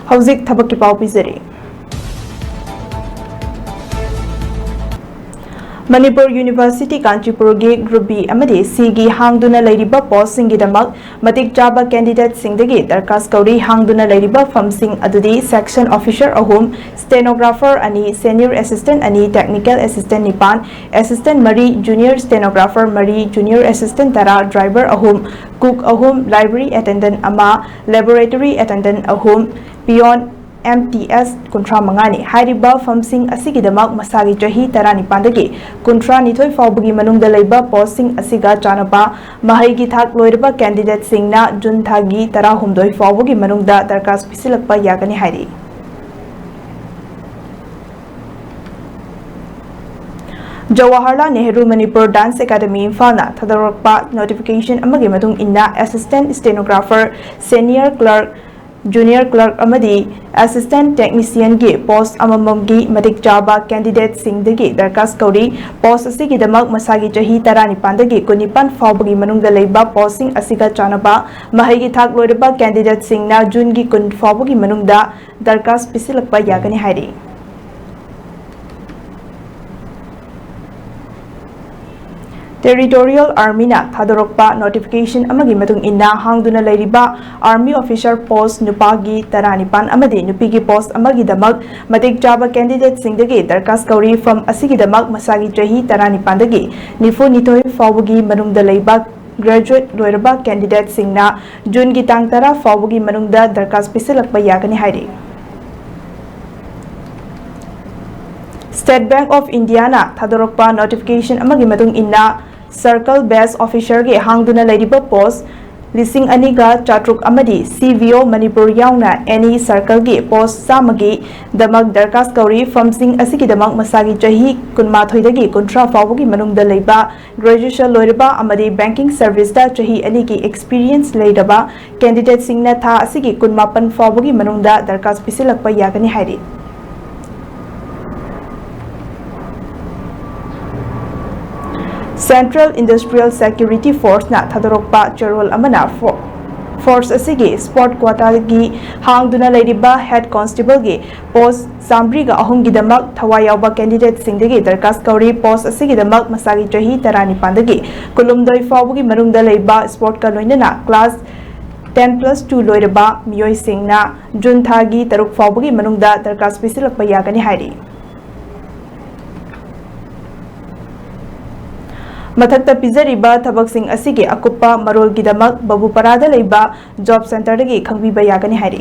Hauzik Thabak ki pau pizari. Manipur University Kanchipur gi Group B amadi C gi hangduna lairiba post singi damak matik chaba candidate singdagi darkas kauri hangduna lairiba firm sing adudi section officer ahum stenographer ani senior assistant ani technical assistant nipan assistant mari junior stenographer mari junior assistant tara driver ahum cook ahum library attendant ama laboratory attendant ahum peon MTS Kuntra Mangani Hariba Famsing Asigidamak Masagi Jahi Tarani Pandagi Kuntra Nitoi Faubugi Manungda Laiba Posting Asiga Chanapa Mahagi Thak Loiraba Candidate Singna Junthagi Tara Humdoi Faubugi Manungda Darkas Pisilakpa Yagani Hari Jawaharlal Nehru Manipur Dance Academy Infana Thadarakpa Notification Amagi Matung Inna Assistant Stenographer Senior Clerk Junior Clerk Amadi Assistant Technician Gi Post Amamamgi Matik Jaba Candidate Singdagi Darkas Kauri Post Asigi Damak Masagi Jahi Tarani Pandagi Kunipan Faubugi Manungda Leiba Posting Asiga Chanaba Mahagi Thak Loiraba Candidate Singna Jungi Kun Faubugi Manungda Darkas Pisilakpa Yagani Hari Territorial Army na Thadorokpa notification amagi matung inna hangduna lairiba Army Officer Post Nupagi Taranipan amadi Nupigi Post amagi damak matik jaba candidate singdagi darkas kauri from asigi damak masagi jahi Taranipandagi Nifu Nitoi Faubugi Manungda Leiba Graduate Loiraba Candidate Singna Jun Gitang Tara Faubugi Manungda darkas Pisilakpa Yagani Hari State Bank of India na Thadorokpa notification amagi matung inna Circle Base Officer ge hangduna lairiba post lising aniga chatruk amadi CVO Manipur yauna any circle ge post samagi damak darkas kauri famsing asigi damak masagi jahi kunma thoidagi kuntra fawgi manungda leiba graduation loiriba amadi banking service da jahi ani ki experience leidaba candidate singna tha asigi kunmapan fawgi manungda darkas pisilakpa yagani hairi Central Industrial Security Force na Thadorokpa Charol Amana Force asigi Sport Quota gi hangduna lairiba Head Constable gi Post Sambriga ahungi damak thawayaba candidate singdagi darkas kauri post asigi damak masagi jahi Tarani Pandagi Kulumdoi Faubugi Manungda leiba Sport ka loinana class 10+2 loiraba Miyoi Singna Junthagi Taruk Faubugi Manungda darkas Pisilakpa Yagani Hari Mathakta Pizariba Thabak Sing Asigi Akupa Marol Gidamak Babu Parada Leiba Job Center Dagi Khangbiba Yagani Hari